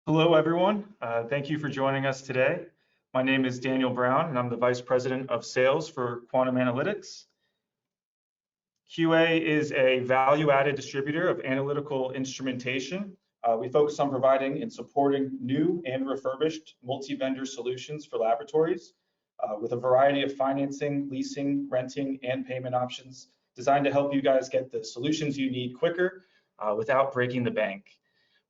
Hello, everyone. Thank you for joining us today. My name is Daniel Brown, and I'm the Vice President of Sales for Quantum Analytics. QA is a value-added distributor of analytical instrumentation. We focus on providing and supporting new and refurbished multi-vendor solutions for laboratories with a variety of financing, leasing, renting, and payment options designed to help you guys get the solutions you need quicker without breaking the bank.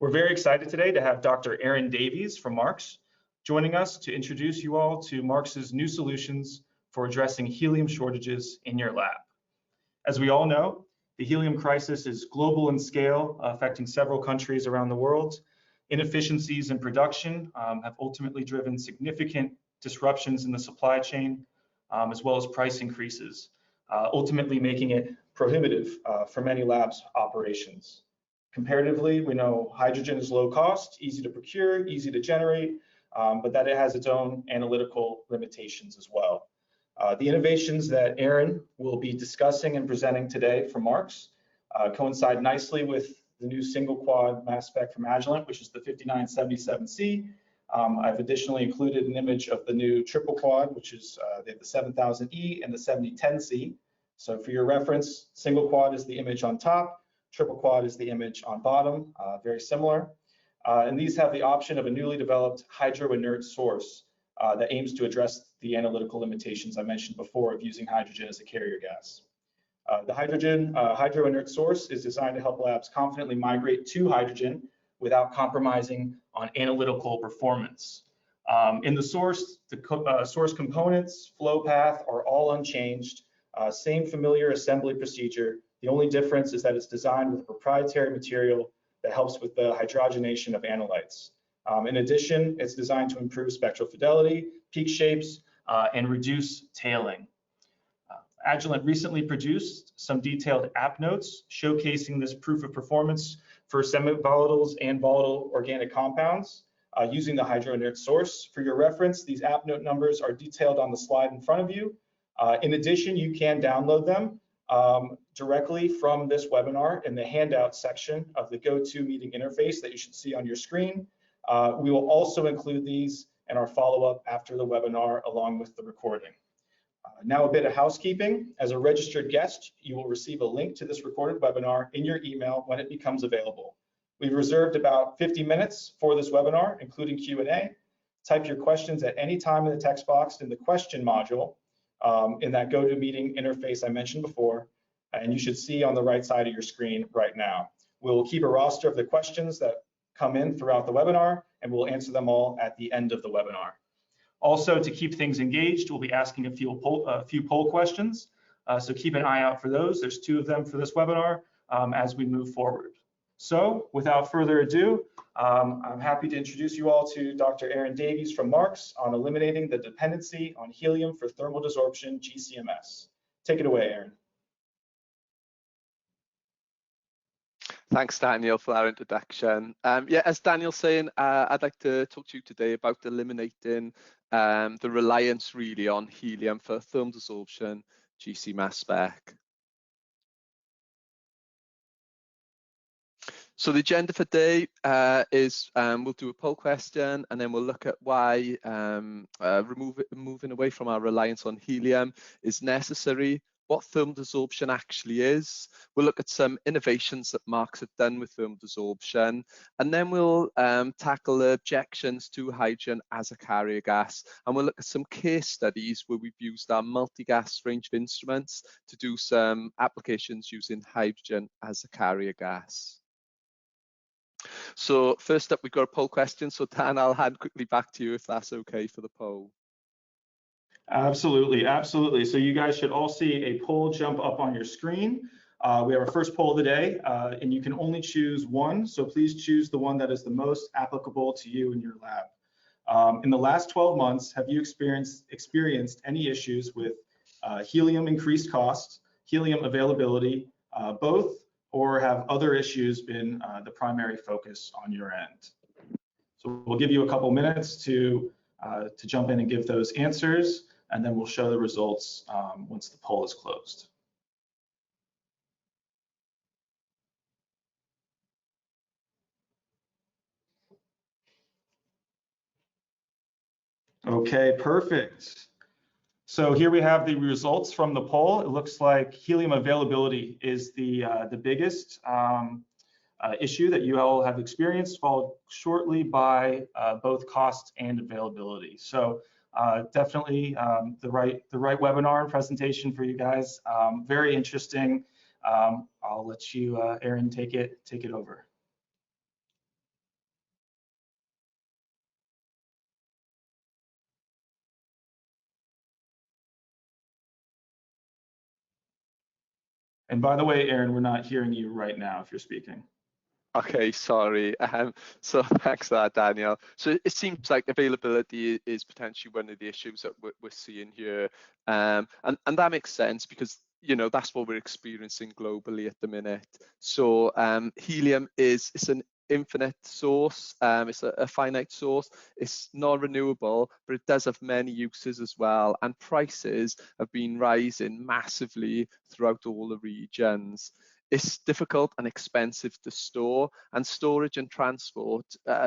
We're very excited today to have Dr. Aaron Davies from Marks joining us to introduce you all to Marks's new solutions for addressing helium shortages in your lab. As we all know, the helium crisis is global in scale, affecting several countries around the world. Inefficiencies in production have ultimately driven significant disruptions in the supply chain, as well as price increases, ultimately making it prohibitive for many labs' operations. Comparatively, we know hydrogen is low cost, easy to procure, easy to generate, but that it has its own analytical limitations as well. The innovations that Aaron will be discussing and presenting today from Marks coincide nicely with the new single quad mass spec from Agilent, which is the 5977C. I've additionally included an image of the new triple quad, which is the 7000E and the 7010C. So for your reference, single quad is the image on top, triple quad is the image on bottom, very similar. And these have the option of a newly developed hydro-inert source that aims to address the analytical limitations I mentioned before of using hydrogen as a carrier gas. The hydro-inert source is designed to help labs confidently migrate to hydrogen without compromising on analytical performance. In the source, the source components, flow path are all unchanged, same familiar assembly procedure. The only difference is that it's designed with a proprietary material that helps with the hydrogenation of analytes. In addition, it's designed to improve spectral fidelity, peak shapes, and reduce tailing. Agilent recently produced some detailed app notes showcasing this proof of performance for semi-volatiles and volatile organic compounds using the hydro-inert source. For your reference, these app note numbers are detailed on the slide in front of you. In addition, you can download them directly from this webinar in the handout section of the GoToMeeting interface that you should see on your screen. We will also include these in our follow-up after the webinar along with the recording. Now a bit of housekeeping. As a registered guest, you will receive a link to this recorded webinar in your email when it becomes available. We've reserved about 50 minutes for this webinar, including Q&A. Type your questions at any time in the text box in the question module in that GoToMeeting interface I mentioned before, and you should see on the right side of your screen right now. We'll keep a roster of the questions that come in throughout the webinar, and we'll answer them all at the end of the webinar. Also, to keep things engaged, we'll be asking a few poll questions, so keep an eye out for those. There's 2 of them for this webinar as we move forward. So without further ado, I'm happy to introduce you all to Dr. Aaron Davies from Marks on eliminating the dependency on helium for thermal desorption GC-MS. Take it away, Aaron. Thanks, Daniel, for that introduction. Yeah, as Daniel's saying, I'd like to talk to you today about eliminating the reliance really on helium for thermal desorption GC mass spec. So the agenda for today is we'll do a poll question, and then we'll look at why moving away from our reliance on helium is necessary, what thermal desorption actually is. We'll look at some innovations that Marks have done with thermal desorption, and then we'll tackle the objections to hydrogen as a carrier gas, and we'll look at some case studies where we've used our multi-gas range of instruments to do some applications using hydrogen as a carrier gas. So first up, we've got a poll question. So Dan, I'll hand quickly back to you if that's okay for the poll. Absolutely, absolutely. So you guys should all see a poll jump up on your screen. We have our first poll of the day, and you can only choose one. So please choose the one that is the most applicable to you in your lab. In the last 12 months, have you experienced any issues with helium increased costs, helium availability, both, or have other issues been the primary focus on your end? So we'll give you a couple minutes to jump in and give those answers, and then we'll show the results once the poll is closed. Okay, perfect. So here we have the results from the poll. It looks like helium availability is the biggest issue that you all have experienced, followed shortly by both cost and availability. So definitely the right webinar and presentation for you guys. Very interesting. I'll let you, Aaron, take it over. And by the way, Aaron, we're not hearing you right now if you're speaking. Okay, sorry. So thanks for that, Daniel. So it seems like availability is potentially one of the issues that we're seeing here. And that makes sense because, you know, that's what we're experiencing globally at the minute. So helium it's an infinite source. It's a finite source. It's non-renewable, but it does have many uses as well. And prices have been rising massively throughout all the regions. It's difficult and expensive to store, and storage and transport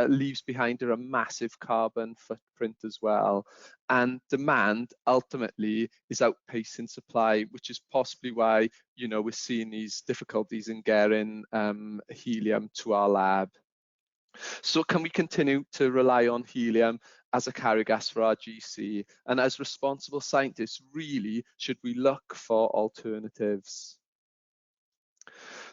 leaves behind a massive carbon footprint as well. And demand ultimately is outpacing supply, which is possibly why, you know, we're seeing these difficulties in getting helium to our lab. So can we continue to rely on helium as a carrier gas for our GC? And as responsible scientists, really, should we look for alternatives?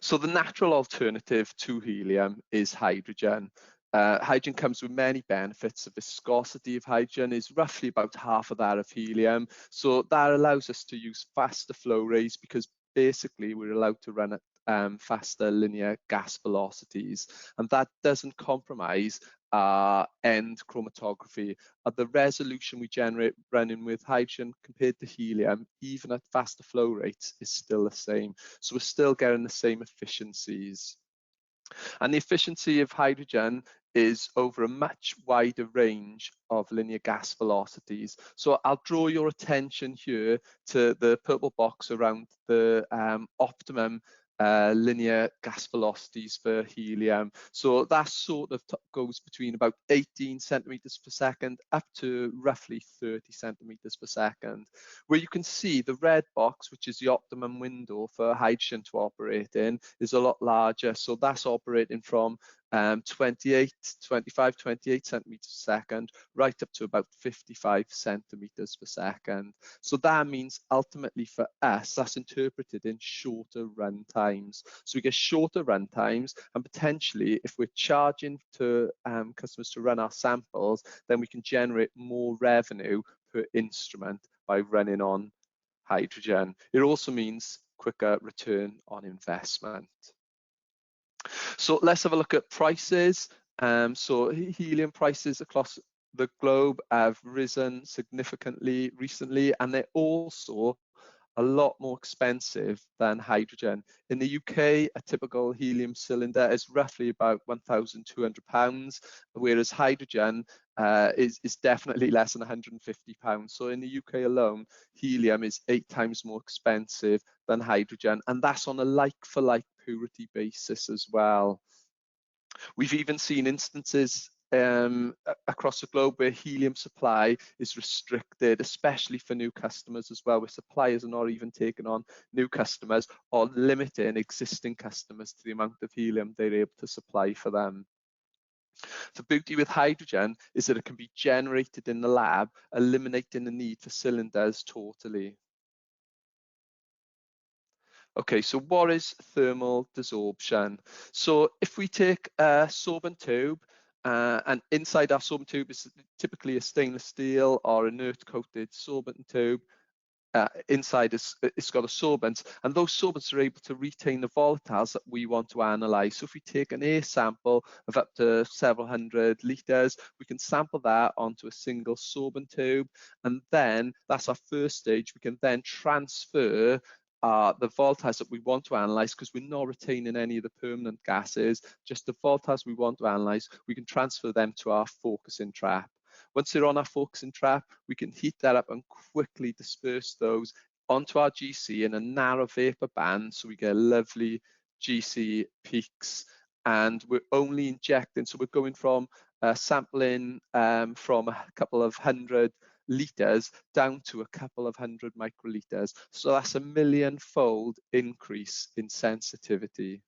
So the natural alternative to helium is hydrogen. Hydrogen comes with many benefits. The viscosity of hydrogen is roughly about half of that of helium. So that allows us to use faster flow rates because basically we're allowed to run at faster linear gas velocities. And that doesn't compromise end chromatography. The resolution we generate running with hydrogen compared to helium, even at faster flow rates, is still the same. So we're still getting the same efficiencies. And the efficiency of hydrogen is over a much wider range of linear gas velocities. So I'll draw your attention here to the purple box around the optimum linear gas velocities for helium. So that sort of goes between about 18 centimeters per second up to roughly 30 centimeters per second. Where you can see the red box, which is the optimum window for hydrogen to operate in, is a lot larger. So that's operating from 25, 28 centimeters per second, right up to about 55 centimeters per second. So that means ultimately for us, that's interpreted in shorter run times. So we get shorter run times, and potentially if we're charging to customers to run our samples, then we can generate more revenue per instrument by running on hydrogen. It also means quicker return on investment. So let's have a look at prices. So helium prices across the globe have risen significantly recently, and they're also a lot more expensive than hydrogen. In the UK, a typical helium cylinder is roughly about £1,200, whereas hydrogen is definitely less than £150. So in the UK alone, helium is 8 times more expensive than hydrogen, and that's on a like-for-like purity basis as well. We've even seen instances across the globe where helium supply is restricted, especially for new customers as well, where suppliers are not even taking on new customers or limiting existing customers to the amount of helium they're able to supply for them. The beauty with hydrogen is that it can be generated in the lab, eliminating the need for cylinders totally. Okay, so what is thermal desorption? So if we take a sorbent tube, and inside our sorbent tube is typically a stainless steel or inert coated sorbent tube. Inside it's got a sorbent, and those sorbents are able to retain the volatiles that we want to analyze. So if we take an air sample of up to several hundred liters, we can sample that onto a single sorbent tube, and then that's our first stage. We can then transfer the volatiles that we want to analyze, because we're not retaining any of the permanent gases, just the volatiles we want to analyze. We can transfer them to our focusing trap. Once they're on our focusing trap, we can heat that up and quickly disperse those onto our GC in a narrow vapor band, so we get lovely GC peaks. And we're only injecting, so we're going from sampling from a couple of hundred litres down to a couple of hundred microlitres. So that's a 1,000,000-fold increase in sensitivity.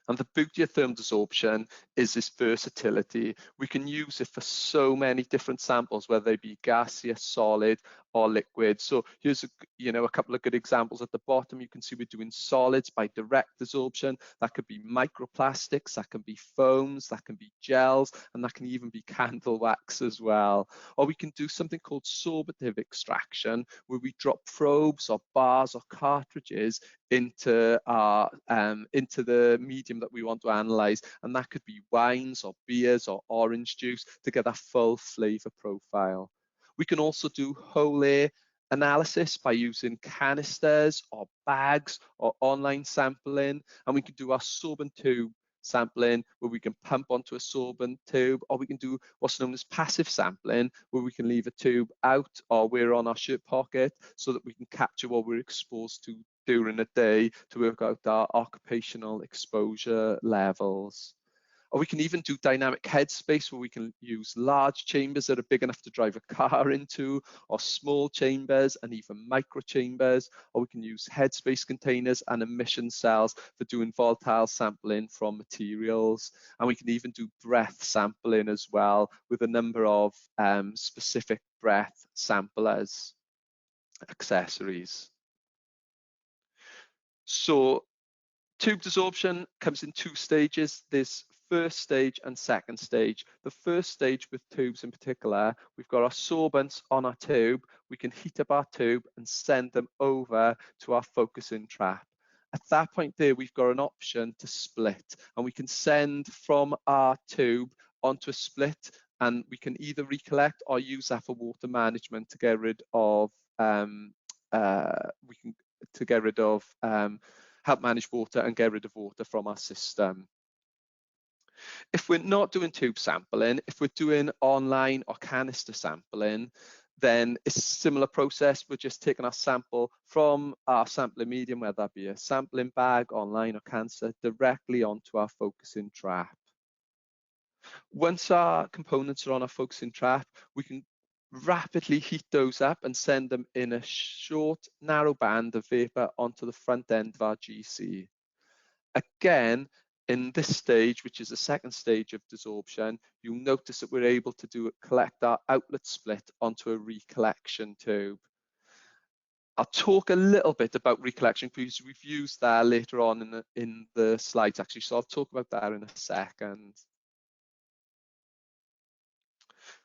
And the beauty of thermal desorption is this versatility. We can use it for so many different samples, whether they be gaseous, solid, or liquid. So here's a couple of good examples at the bottom. You can see we're doing solids by direct desorption. That could be microplastics, that can be foams, that can be gels, and that can even be candle wax as well. Or we can do something called sorbative extraction, where we drop probes or bars or cartridges into the medium that we want to analyze, and that could be wines or beers or orange juice to get a full flavor profile. We can also do whole air analysis by using canisters or bags or online sampling, and we can do our sorbent tube sampling where we can pump onto a sorbent tube, or we can do what's known as passive sampling where we can leave a tube out or we're on our shirt pocket so that we can capture what we're exposed to during a day to work out our occupational exposure levels. Or we can even do dynamic headspace where we can use large chambers that are big enough to drive a car into, or small chambers and even micro chambers. Or we can use headspace containers and emission cells for doing volatile sampling from materials. And we can even do breath sampling as well with a number of specific breath samplers, accessories. So tube desorption comes in two stages. There's first stage and second stage. The first stage with tubes in particular, we've got our sorbents on our tube. We can heat up our tube and send them over to our focusing trap. At that point there, we've got an option to split, and we can send from our tube onto a split, and we can either recollect or use that for water management to get rid of help manage water and get rid of water from our system. If we're not doing tube sampling, if we're doing online or canister sampling, then it's a similar process. We're just taking our sample from our sampling medium, whether that be a sampling bag, online or canister, directly onto our focusing trap. Once our components are on our focusing trap, we can rapidly heat those up and send them in a short, narrow band of vapor onto the front end of our GC. Again, in this stage, which is the second stage of desorption, you'll notice that we're able to collect our outlet split onto a recollection tube. I'll talk a little bit about recollection because we've used that later on in the slides actually, so I'll talk about that in a second.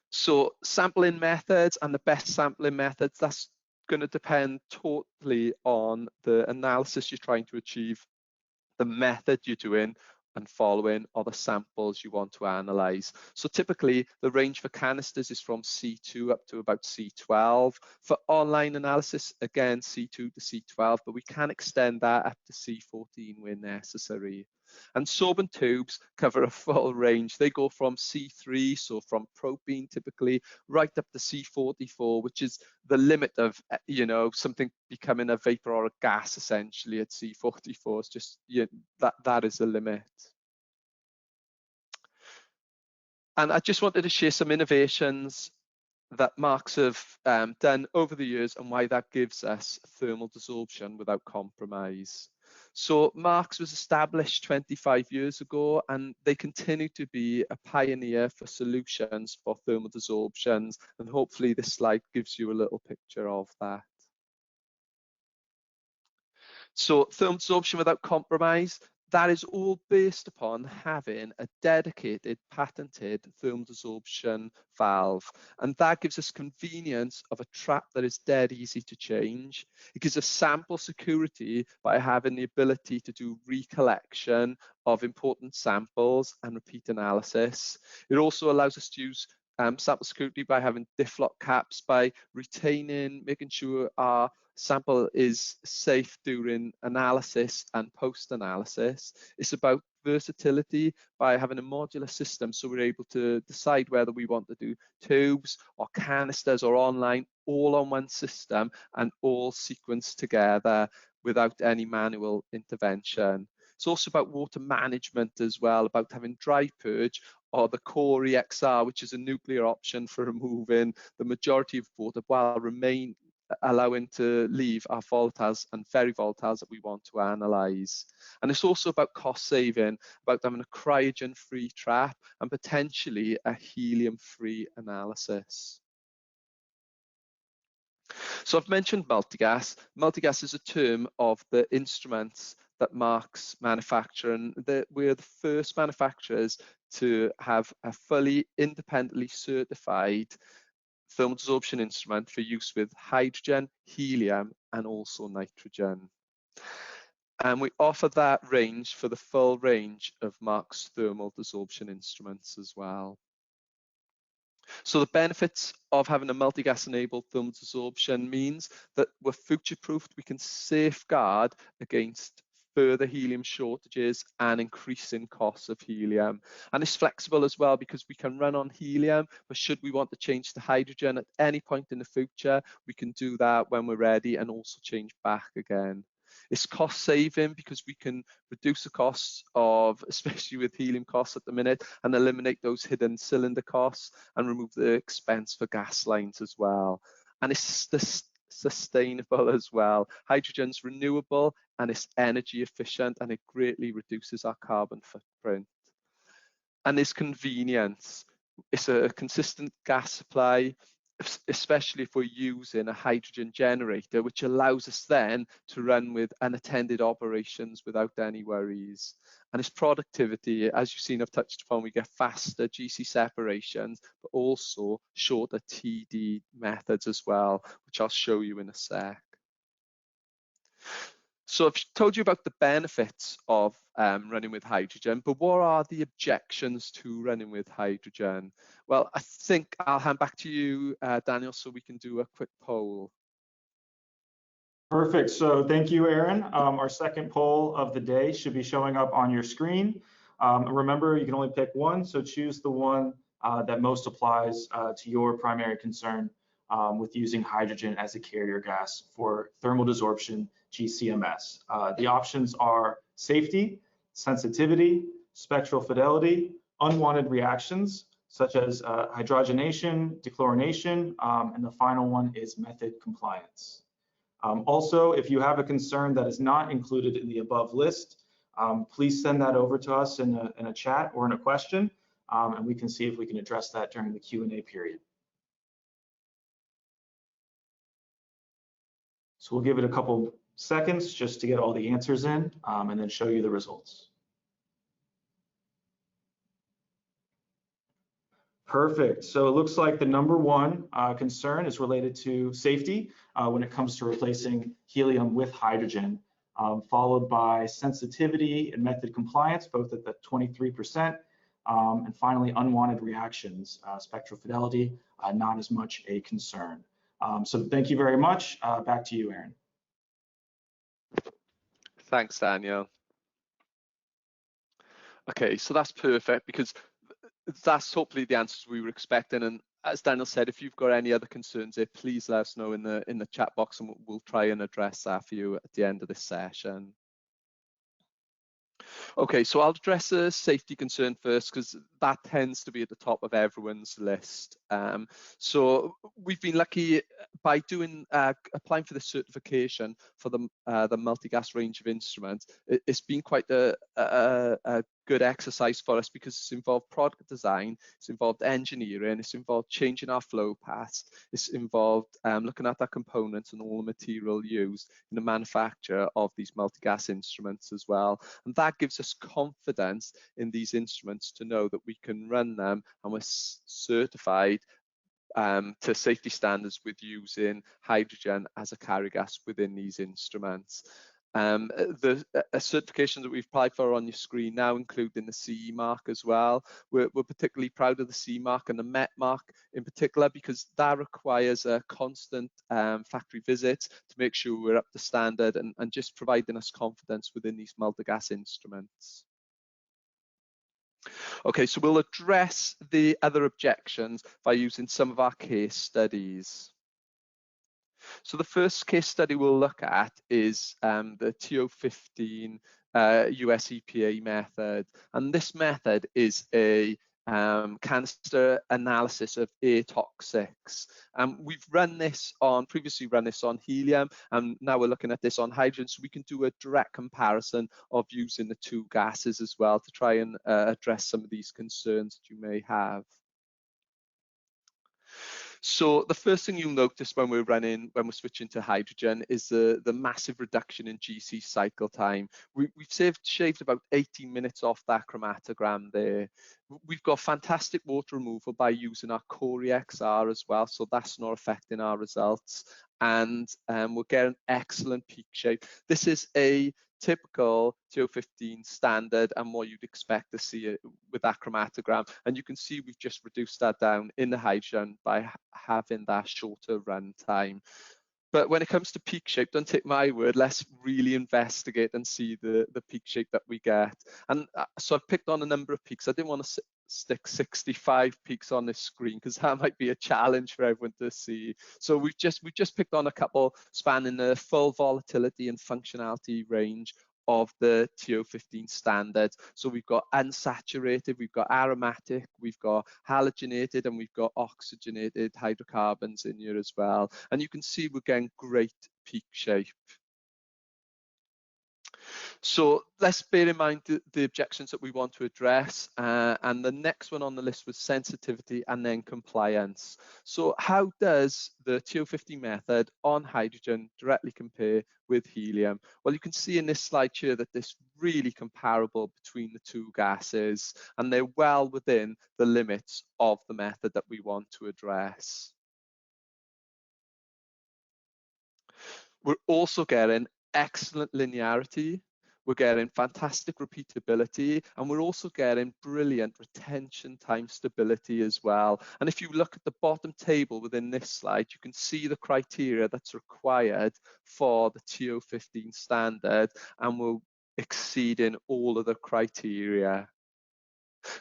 So sampling methods and the best sampling methods, that's going to depend totally on the analysis you're trying to achieve, the method you're doing and following, or the samples you want to analyze. So typically the range for canisters is from C2 up to about C12. For online analysis, again, C2 to C12, but we can extend that up to C14 where necessary. And sorbent tubes cover a full range. They go from C3, so from propene typically, right up to C44, which is the limit of, something becoming a vapor or a gas essentially at C44. It's just, that is the limit. And I just wanted to share some innovations that Marks have done over the years and why that gives us thermal desorption without compromise. So Marks was established 25 years ago, and they continue to be a pioneer for solutions for thermal desorptions. And hopefully this slide gives you a little picture of that. So thermal desorption without compromise, that is all based upon having a dedicated patented thermal desorption valve. And that gives us convenience of a trap that is dead easy to change. It gives us sample security by having the ability to do recollection of important samples and repeat analysis. It also allows us to use sample security by having diff lock caps, by making sure our sample is safe during analysis and post-analysis. It's about versatility by having a modular system, so we're able to decide whether we want to do tubes or canisters or online, all on one system and all sequenced together without any manual intervention. It's also about water management as well, about having dry purge or the core EXR, which is a nuclear option for removing the majority of water while allowing to leave our volatiles and very volatiles that we want to analyze. And it's also about cost saving, about having a cryogen-free trap and potentially a helium-free analysis. So I've mentioned multigas. Multigas is a term of the instruments that Marks manufacture, and we're the first manufacturers to have a fully independently certified thermal desorption instrument for use with hydrogen, helium, and also nitrogen. And we offer that range for the full range of Marks thermal desorption instruments as well. So the benefits of having a multi-gas enabled thermal desorption means that we're future-proofed, we can safeguard against further helium shortages and increasing costs of helium. And it's flexible as well because we can run on helium, but should we want to change to hydrogen at any point in the future, we can do that when we're ready and also change back again. It's cost saving because we can reduce the costs of, especially with helium costs at the minute, and eliminate those hidden cylinder costs and remove the expense for gas lines as well. And it's sustainable as well. Hydrogen's renewable and it's energy efficient, and it greatly reduces our carbon footprint. And it's convenience. It's a consistent gas supply, especially if we're using a hydrogen generator, which allows us then to run with unattended operations without any worries. And it's productivity. As you've seen, I've touched upon, we get faster GC separations, but also shorter TD methods as well, which I'll show you in a sec. So I've told you about the benefits of running with hydrogen, but what are the objections to running with hydrogen? Well, I think I'll hand back to you, Daniel, so we can do a quick poll. Perfect. So thank you, Aaron. Our second poll of the day should be showing up on your screen. Remember, you can only pick one, so choose the one that most applies to your primary concern with using hydrogen as a carrier gas for thermal desorption GC-MS. The options are safety, sensitivity, spectral fidelity, unwanted reactions, such as hydrogenation, dechlorination, and the final one is method compliance. Also, if you have a concern that is not included in the above list, please send that over to us in a chat or in a question, and we can see if we can address that during the Q&A period. So we'll give it a couple seconds just to get all the answers in and then show you the results. Perfect. So it looks like the number one concern is related to safety when it comes to replacing helium with hydrogen, followed by sensitivity and method compliance, both at the 23%, and finally unwanted reactions, spectral fidelity, not as much a concern. So thank you very much. Back to you, Aaron. Thanks, Daniel. Okay, so that's perfect because that's hopefully the answers we were expecting. And as Daniel said, if you've got any other concerns there, please let us know in the chat box and we'll try and address that for you at the end of this session. Okay, so I'll address the safety concern first because that tends to be at the top of everyone's list. So we've been lucky by doing applying for the certification for the multi-gas range of instruments. It's been quite a good exercise for us because it's involved product design, it's involved engineering, it's involved changing our flow paths, it's involved looking at our components and all the material used in the manufacture of these multi-gas instruments as well. And that gives us confidence in these instruments to know that we can run them and we're certified to safety standards with using hydrogen as a carrier gas within these instruments. The certifications that we've applied for on your screen now including the CE mark as well. We're particularly proud of the CE mark and the MET mark in particular because that requires a constant factory visits to make sure we're up to standard and just providing us confidence within these multi-gas instruments. Okay, so we'll address the other objections by using some of our case studies. So the first case study we'll look at is the TO-15 US EPA method. And this method is a canister analysis of atoxics. We've previously run this on helium, and now we're looking at this on hydrogen, so we can do a direct comparison of using the two gases as well to try and address some of these concerns that you may have. So the first thing you'll notice when we're switching to hydrogen is the massive reduction in GC cycle time. We've shaved about 18 minutes off that chromatogram there. We've got fantastic water removal by using our Core XR as well, so that's not affecting our results. And we're getting excellent peak shape. This is a typical TO-15 standard and what you'd expect to see with that chromatogram. And you can see we've just reduced that down in the hydrogen by having that shorter run time. But when it comes to peak shape, don't take my word, let's really investigate and see the peak shape that we get. And so I've picked on a number of peaks. I didn't want to stick 65 peaks on this screen because that might be a challenge for everyone to see. So we've just picked on a couple spanning the full volatility and functionality range of the TO-15 standard. So we've got unsaturated, we've got aromatic, we've got halogenated, and we've got oxygenated hydrocarbons in here as well. And you can see we're getting great peak shape. So let's bear in mind the objections that we want to address. And the next one on the list was sensitivity and then compliance. So how does the TO-15 method on hydrogen directly compare with helium? Well, you can see in this slide here that this really comparable between the two gases, and they're well within the limits of the method that we want to address. We're also getting excellent linearity, we're getting fantastic repeatability, and we're also getting brilliant retention time stability as well. And if you look at the bottom table within this slide, you can see the criteria that's required for the TO-15 standard, and we're exceeding all of the criteria.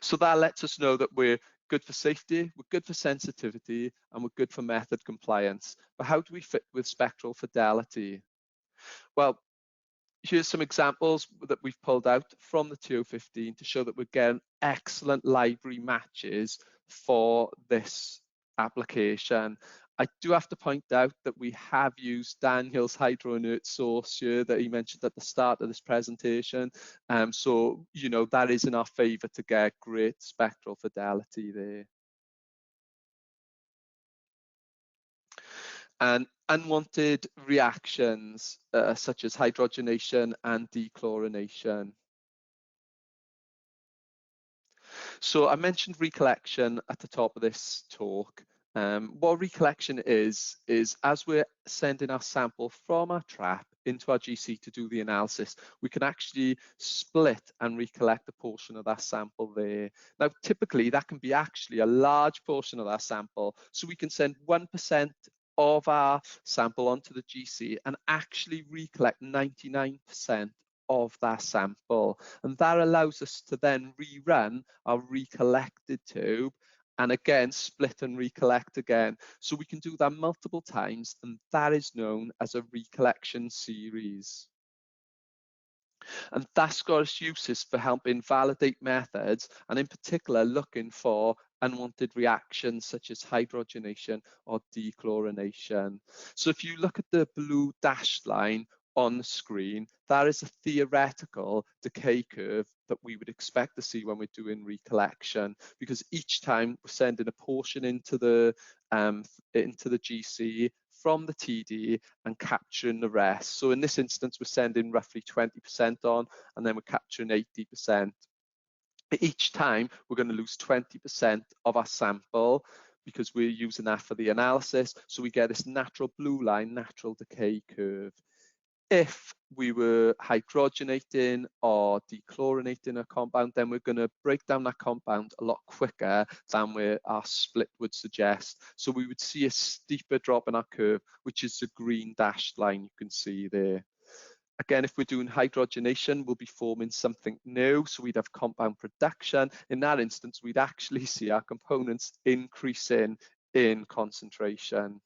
So that lets us know that we're good for safety, we're good for sensitivity, and we're good for method compliance. But how do we fit with spectral fidelity? Well, here's some examples that we've pulled out from the TO-15 to show that we're getting excellent library matches for this application. I do have to point out that we have used Daniel's hydroinert source here that he mentioned at the start of this presentation. So, you know, that is in our favor to get great spectral fidelity there. And unwanted reactions such as hydrogenation and dechlorination. So I mentioned recollection at the top of this talk. What recollection is as we're sending our sample from our trap into our GC to do the analysis, we can actually split and recollect a portion of that sample there. Now, typically that can be actually a large portion of that sample. So we can send 1% of our sample onto the GC and actually recollect 99% of that sample. And that allows us to then rerun our recollected tube and again split and recollect again. So we can do that multiple times, and that is known as a recollection series. And that's got its uses for helping validate methods, and in particular looking for unwanted reactions such as hydrogenation or dechlorination. So if you look at the blue dashed line on the screen, that is a theoretical decay curve that we would expect to see when we're doing recollection, because each time we're sending a portion into the GC from the TD and capturing the rest. So in this instance, we're sending roughly 20% on, and then we're capturing 80%. Each time we're going to lose 20% of our sample because we're using that for the analysis. So we get this natural blue line, natural decay curve. If we were hydrogenating or dechlorinating a compound, then we're going to break down that compound a lot quicker than where our split would suggest. So we would see a steeper drop in our curve, which is the green dashed line you can see there. Again, if we're doing hydrogenation, we'll be forming something new. So we'd have compound production. In that instance, we'd actually see our components increasing in concentration.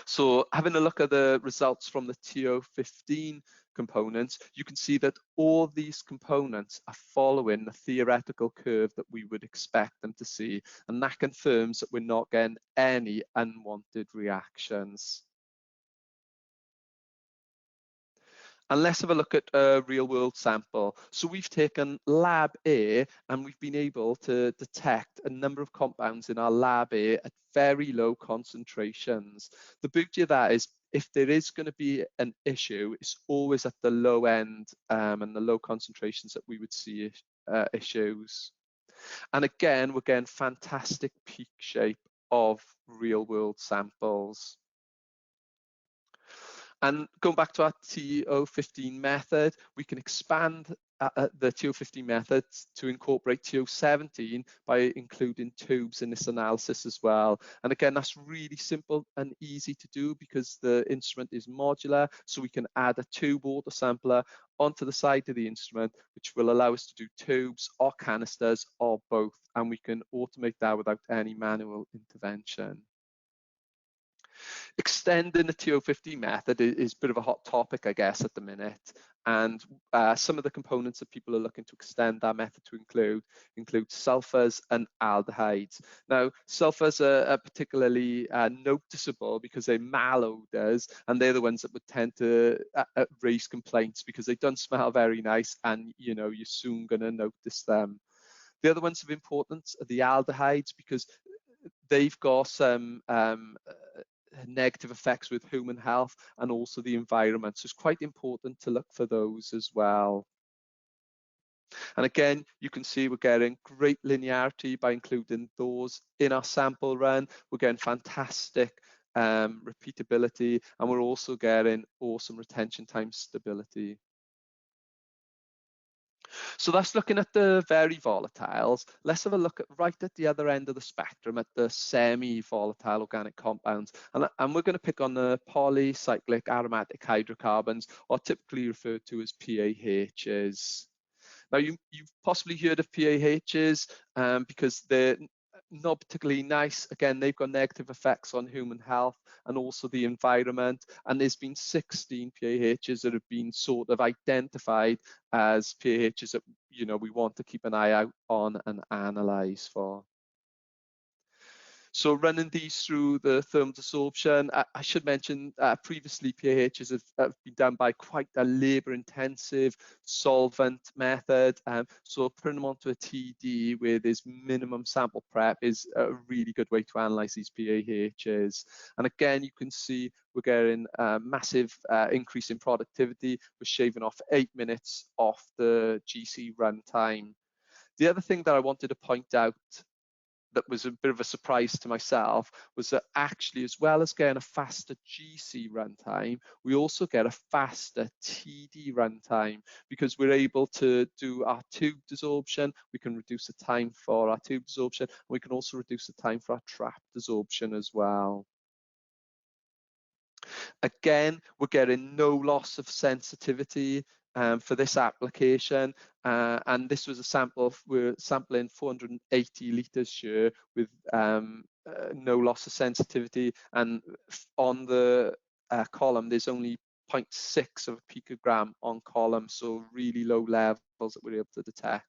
So having a look at the results from the TO-15 components, you can see that all these components are following the theoretical curve that we would expect them to see, and that confirms that we're not getting any unwanted reactions. And let's have a look at a real world sample. So we've taken lab A and we've been able to detect a number of compounds in our lab A at very low concentrations. The beauty of that is if there is going to be an issue, it's always at the low end and the low concentrations that we would see issues. And again, we're getting fantastic peak shape of real world samples. And going back to our TO-15 method, we can expand the TO-15 method to incorporate TO-17 by including tubes in this analysis as well. And again, that's really simple and easy to do because the instrument is modular, so we can add a tube water sampler onto the side of the instrument, which will allow us to do tubes or canisters or both, and we can automate that without any manual intervention. Extending the TO-15 method is a bit of a hot topic, I guess, at the minute. And some of the components that people are looking to extend that method to include sulfurs and aldehydes. Now, sulfurs are particularly noticeable because they're malodors, and they're the ones that would tend to raise complaints because they don't smell very nice, and you're soon going to notice them. The other ones of importance are the aldehydes because they've got some negative effects with human health and also the environment. So it's quite important to look for those as well. And again, you can see we're getting great linearity by including those in our sample run. We're getting fantastic repeatability, and we're also getting awesome retention time stability. So that's looking at the very volatiles. Let's have a look at right at the other end of the spectrum at the semi-volatile organic compounds. And we're going to pick on the polycyclic aromatic hydrocarbons, or typically referred to as PAHs. Now, you've possibly heard of PAHs because they're not particularly nice. Again, they've got negative effects on human health and also the environment. And there's been 16 PAHs that have been sort of identified as PAHs that we want to keep an eye out on and analyze for. So running these through the thermal desorption, I should mention previously PAHs have been done by quite a labour-intensive solvent method. So putting them onto a TD where there's minimum sample prep is a really good way to analyse these PAHs. And again, you can see we're getting a massive increase in productivity. We're shaving off 8 minutes off the GC run time. The other thing that I wanted to point out that was a bit of a surprise to myself was that actually, as well as getting a faster GC runtime, we also get a faster TD runtime because we're able to do our tube desorption. We can reduce the time for our tube desorption, and we can also reduce the time for our trap desorption as well. Again, we're getting no loss of sensitivity for this application, and this was a sample. We're sampling 480 litres here with no loss of sensitivity, and on the column there's only 0.6 of a picogram on column, so really low levels that we're able to detect.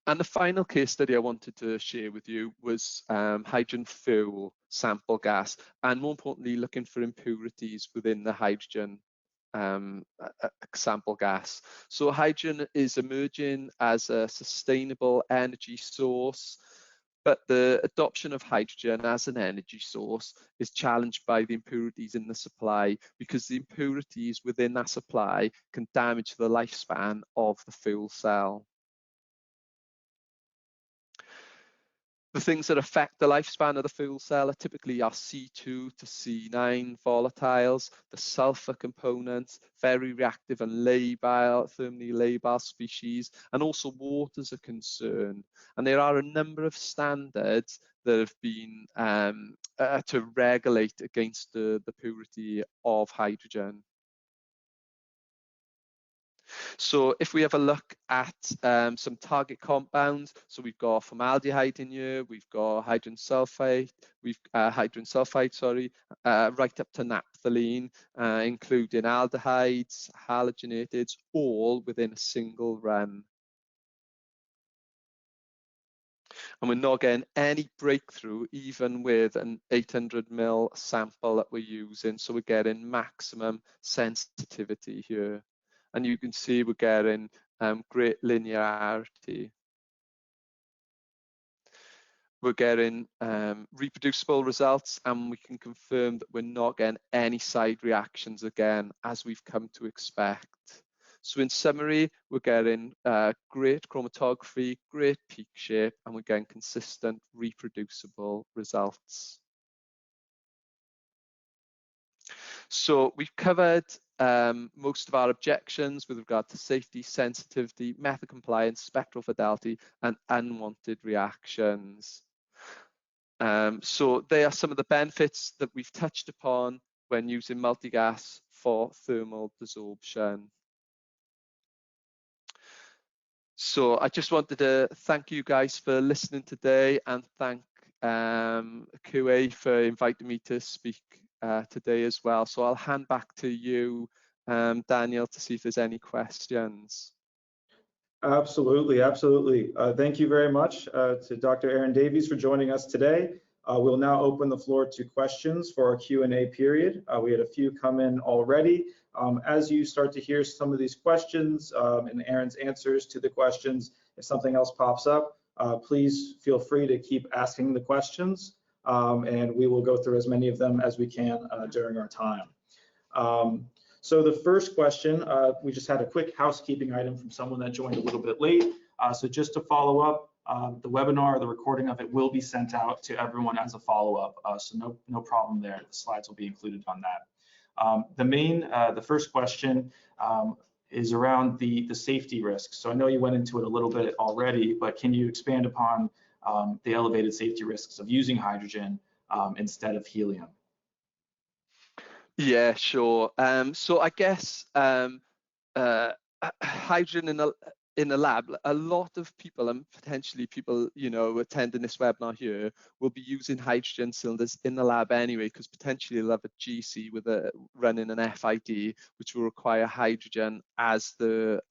And the final case study I wanted to share with you was hydrogen fuel sample gas, and more importantly, looking for impurities within the hydrogen sample gas. So hydrogen is emerging as a sustainable energy source, but the adoption of hydrogen as an energy source is challenged by the impurities in the supply because the impurities within that supply can damage the lifespan of the fuel cell. The things that affect the lifespan of the fuel cell are typically our C2 to C9 volatiles, the sulfur components, very reactive and labile, thermally labile species, and also water's a concern. And there are a number of standards that have been to regulate against the purity of hydrogen. So if we have a look at some target compounds, so we've got formaldehyde in here, we've got hydrogen sulfide, right up to naphthalene, including aldehydes, halogenateds, all within a single run. And we're not getting any breakthrough even with an 800 ml sample that we're using. So we're getting maximum sensitivity here. And you can see we're getting great linearity. We're getting reproducible results, and we can confirm that we're not getting any side reactions again, as we've come to expect. So in summary, we're getting great chromatography, great peak shape, and we're getting consistent reproducible results. So we've covered most of our objections with regard to safety, sensitivity, method compliance, spectral fidelity, and unwanted reactions. So they are some of the benefits that we've touched upon when using multigas for thermal desorption. So I just wanted to thank you guys for listening today, and thank QA for inviting me to speak today as well. So I'll hand back to you, Daniel, to see if there's any questions. Absolutely, absolutely. Thank you very much to Dr. Aaron Davies for joining us today. We'll now open the floor to questions for our Q&A period. We had a few come in already. As you start to hear some of these questions and Aaron's answers to the questions, if something else pops up, please feel free to keep asking the questions, and we will go through as many of them as we can during our time. So the first question, we just had a quick housekeeping item from someone that joined a little bit late. So just to follow up, the webinar, the recording of it will be sent out to everyone as a follow-up. So no problem there. The slides will be included on that. The first question is around the safety risks. So I know you went into it a little bit already, but can you expand upon the elevated safety risks of using hydrogen instead of helium? Yeah, sure. So I guess hydrogen in a lab, a lot of people, and potentially people, attending this webinar here, will be using hydrogen cylinders in the lab anyway, because potentially they'll have a GC running an FID, which will require hydrogen as the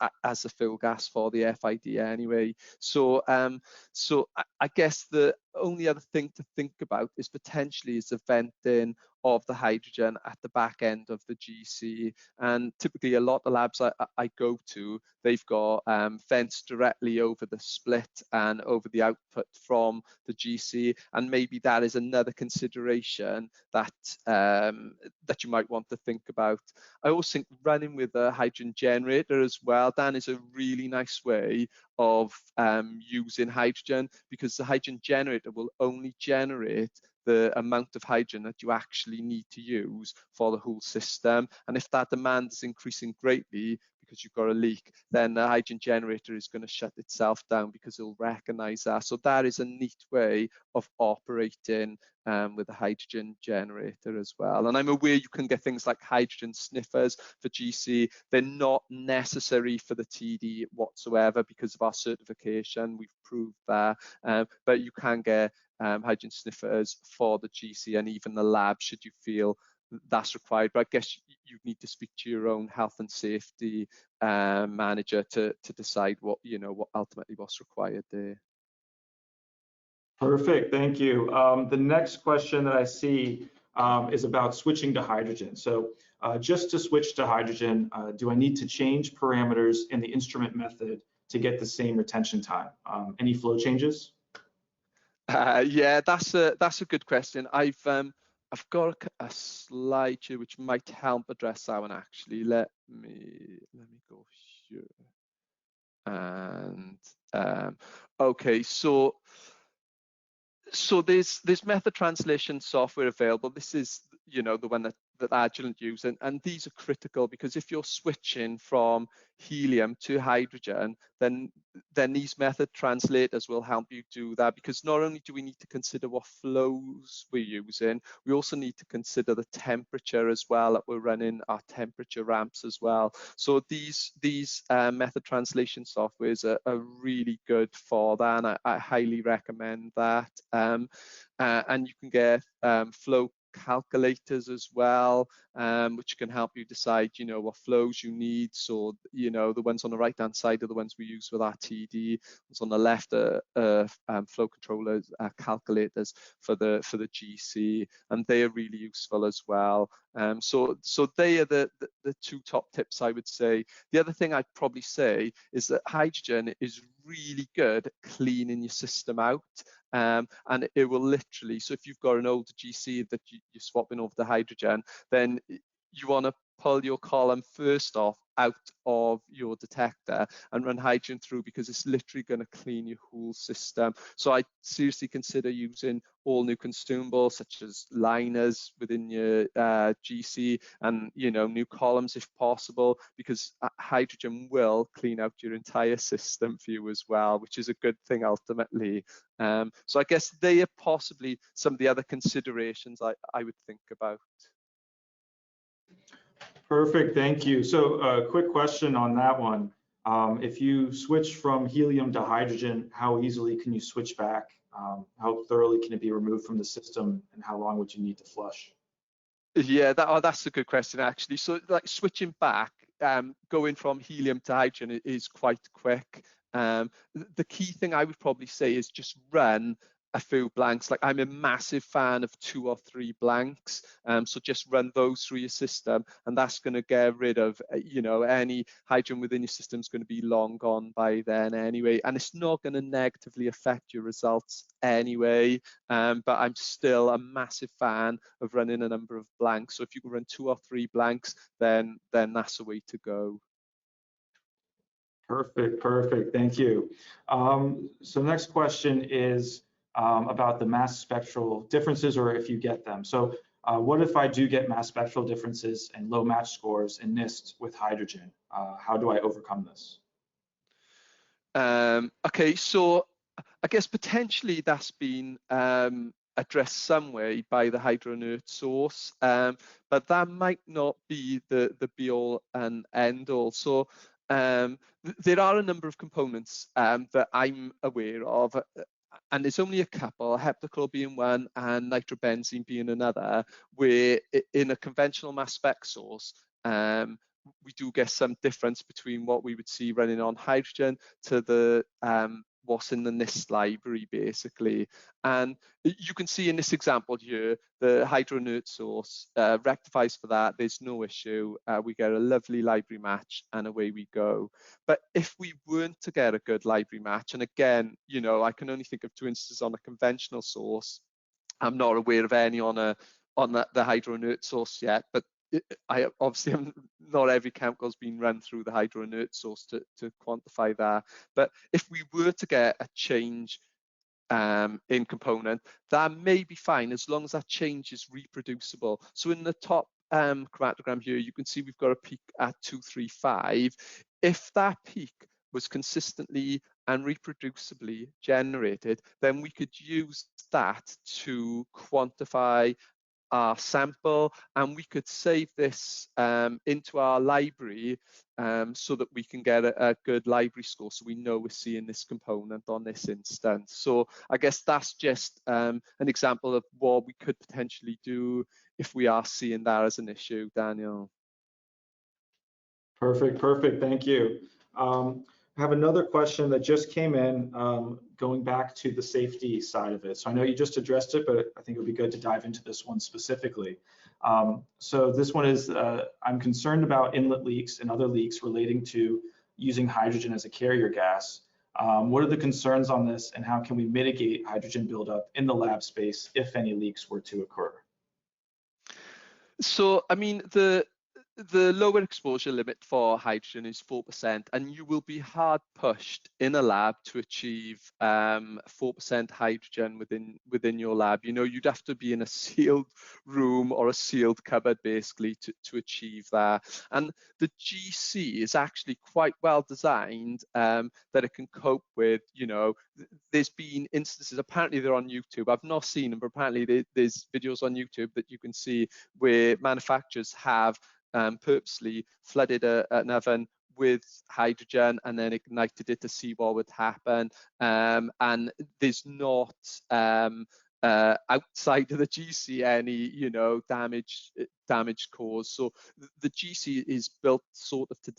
fill gas for the FID anyway. So I guess the only other thing to think about is potentially is the venting of the hydrogen at the back end of the GC. And typically a lot of labs I go to, they've got vents directly over the split and over the output from the GC. And maybe that is another consideration that that you might want to think about. I also think running with a hydrogen generator as well, Dan, is a really nice way of using hydrogen, because the hydrogen generator will only generate the amount of hydrogen that you actually need to use for the whole system. And if that demand is increasing greatly because you've got a leak, then the hydrogen generator is going to shut itself down because it'll recognize that. So that is a neat way of operating with a hydrogen generator as well. And I'm aware you can get things like hydrogen sniffers for GC. They're not necessary for the TD whatsoever because of our certification. We've proved that, but you can get hydrogen sniffers for the GC and even the lab should you feel that's required. But I guess you need to speak to your own health and safety manager to decide what ultimately what's required there. Perfect, thank you. The next question that I see is about switching to hydrogen. So just to switch to hydrogen, do I need to change parameters in the instrument method to get the same retention time? Any flow changes? Yeah, that's a good question. I've got a slide here which might help address that one actually. Let me go here. And okay, so there's method translation software available. This is the one that that Agilent use, and these are critical because if you're switching from helium to hydrogen, then these method translators will help you do that, because not only do we need to consider what flows we're using, we also need to consider the temperature as well that we're running, our temperature ramps as well. So these method translation softwares are really good for that, and I highly recommend that. And you can get flow calculators as well, which can help you decide, what flows you need. So, the ones on the right hand side are the ones we use with our TD. Ones on the left are flow controllers, calculators for the GC, and they are really useful as well. So they are the two top tips, I would say. The other thing I'd probably say is that hydrogen is really good at cleaning your system out. And it will literally, so if you've got an older GC that you're swapping over to hydrogen, then you want to pull your column first off out of your detector and run hydrogen through, because it's literally going to clean your whole system. So I seriously consider using all new consumables such as liners within your GC, and new columns if possible, because hydrogen will clean out your entire system for you as well, which is a good thing ultimately. So I guess they are possibly some of the other considerations I would think about. Perfect, thank you. So quick question on that one. If you switch from helium to hydrogen, how easily can you switch back? How thoroughly can it be removed from the system, and how long would you need to flush? Yeah, that's a good question actually. So like switching back, going from helium to hydrogen is quite quick. The key thing I would probably say is just run a few blanks. Like I'm a massive fan of 2 or 3 blanks. So just run those through your system, and that's going to get rid of, any hydrogen within your system is going to be long gone by then anyway, and it's not going to negatively affect your results anyway. But I'm still a massive fan of running a number of blanks. So if you can run 2 or 3 blanks, then that's the way to go. Perfect, thank you. So next question is about the mass spectral differences, or if you get them. So what if I do get mass spectral differences and low match scores in NIST with hydrogen? How do I overcome this? Okay, so I guess potentially that's been addressed some way by the hydroinert source, but that might not be the be all and end all. So there are a number of components that I'm aware of, and there's only a couple, heptachlor being one and nitrobenzene being another, where in a conventional mass spec source, we do get some difference between what we would see running on hydrogen to the what's in the NIST library basically. And you can see in this example here, the hydroinert source rectifies for that. There's no issue. We get a lovely library match and away we go. But if we weren't to get a good library match, and again, I can only think of 2 instances on a conventional source. I'm not aware of any on the hydroinert source yet, but I obviously not every chemical has been run through the hydroinert source to quantify that. But if we were to get a change in component, that may be fine as long as that change is reproducible. So in the top chromatogram here, you can see we've got a peak at 235. If that peak was consistently and reproducibly generated, then we could use that to quantify our sample, and we could save this into our library so that we can get a good library score, so we know we're seeing this component on this instance. So I guess that's just an example of what we could potentially do if we are seeing that as an issue, Daniel. Perfect, thank you. I have another question that just came in, going back to the safety side of it. So I know you just addressed it, but I think it would be good to dive into this one specifically. So this one is, I'm concerned about inlet leaks and other leaks relating to using hydrogen as a carrier gas. What are the concerns on this, and how can we mitigate hydrogen buildup in the lab space if any leaks were to occur? So, I mean, the lower exposure limit for hydrogen is 4%, and you will be hard pushed in a lab to achieve 4% hydrogen within your lab. You know, you'd have to be in a sealed room or a sealed cupboard basically to achieve that. And the GC is actually quite well designed that it can cope with, you know, there's been instances, apparently they're on YouTube, I've not seen them, but apparently there's videos on YouTube that you can see where manufacturers have purposely flooded an oven with hydrogen and then ignited it to see what would happen. And there's not outside of the GC any, you know, damage caused. So the GC is built sort of to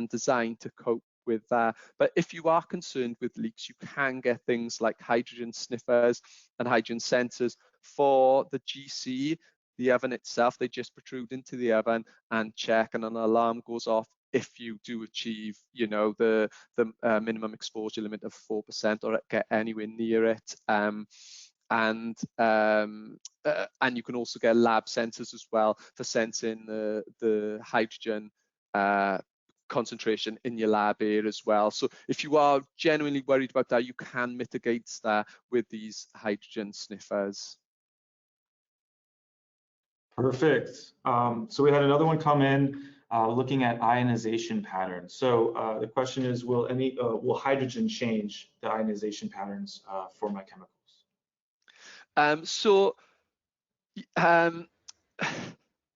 designed to cope with that. But if you are concerned with leaks, you can get things like hydrogen sniffers and hydrogen sensors for the GC. The oven itself, they just protrude into the oven and check, and an alarm goes off if you do achieve, you know, the minimum exposure limit of 4% or get anywhere near it. And you can also get lab sensors as well for sensing the hydrogen concentration in your lab air as well. So if you are genuinely worried about that, you can mitigate that with these hydrogen sniffers. Perfect. So we had another one come in looking at ionization patterns. So the question is, will hydrogen change the ionization patterns for my chemicals?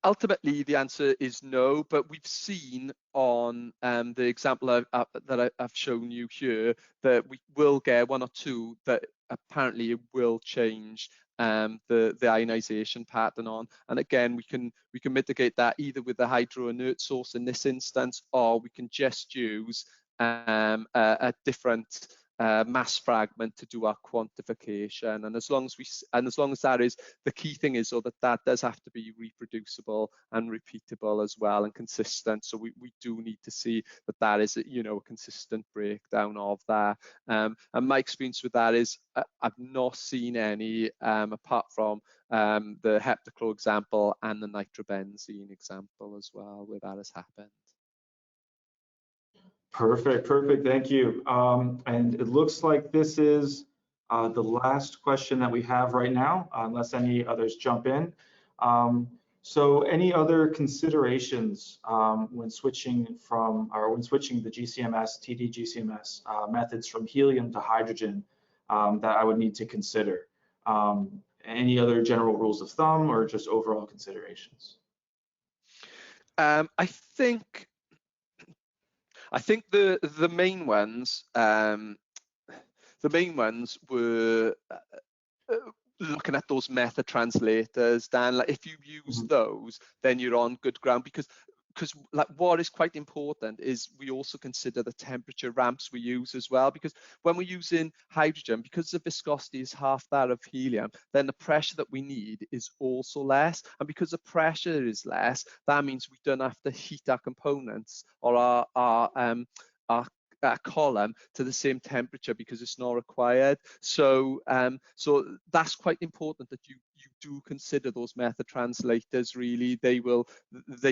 Ultimately, the answer is no, but we've seen on the example that I've shown you here that we will get one or two that apparently will change the ionization pattern on. And again, we can mitigate that either with the hydroinert source in this instance, or we can just use a different mass fragment to do our quantification. And as long as that is, the key thing is so that does have to be reproducible and repeatable as well and consistent. So we do need to see that is, you know, a consistent breakdown of that. And my experience with that is I've not seen any apart from the heptachlor example and the nitrobenzene example as well, where that has happened. Perfect. Thank you. And it looks like this is the last question that we have right now, unless any others jump in. So any other considerations when switching the GC-MS, TD-GC-MS methods from helium to hydrogen that I would need to consider? Any other general rules of thumb or just overall considerations? I think the main ones were looking at those method translators. Dan, like if you use those, then you're on good ground, because like what is quite important is we also consider the temperature ramps we use as well, because when we're using hydrogen, because the viscosity is half that of helium, then the pressure that we need is also less, and because the pressure is less, that means we don't have to heat our components or our column to the same temperature because it's not required. So so that's quite important that you do consider those method translators. Really, they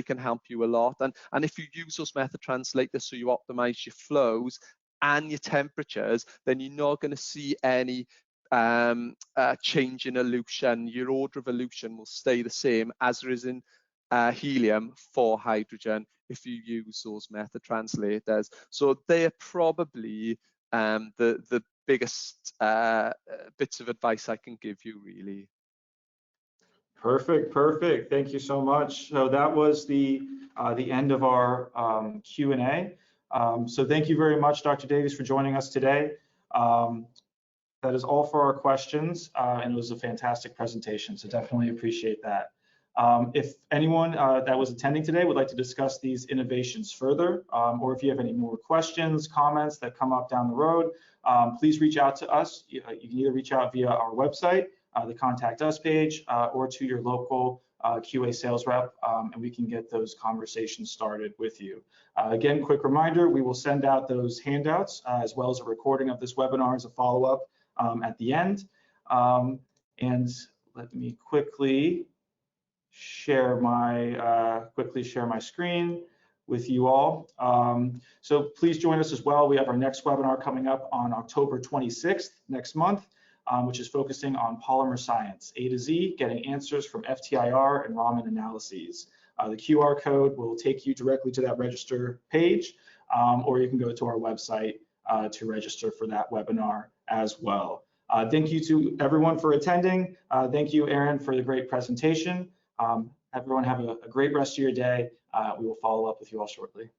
can help you a lot. And if you use those method translators so you optimize your flows and your temperatures, then you're not going to see any change in elution. Your order of elution will stay the same as there is in helium for hydrogen if you use those method translators. So they're probably the biggest bits of advice I can give you, really. Perfect. Thank you so much. So that was the end of our Q&A. So thank you very much, Dr. Davies, for joining us today. That is all for our questions, and it was a fantastic presentation, so definitely appreciate that. If anyone that was attending today would like to discuss these innovations further, or if you have any more questions, comments that come up down the road, please reach out to us. You can either reach out via our website, the Contact Us page, or to your local QA sales rep, and we can get those conversations started with you. Again, quick reminder, we will send out those handouts as well as a recording of this webinar as a follow-up at the end. And let me quickly quickly share my screen with you all. So please join us as well. We have our next webinar coming up on October 26th next month, which is focusing on polymer science, A to Z, getting answers from FTIR and Raman analyses. The QR code will take you directly to that register page, or you can go to our website to register for that webinar as well. Thank you to everyone for attending. Thank you, Aaron, for the great presentation. Everyone have a great rest of your day. We will follow up with you all shortly.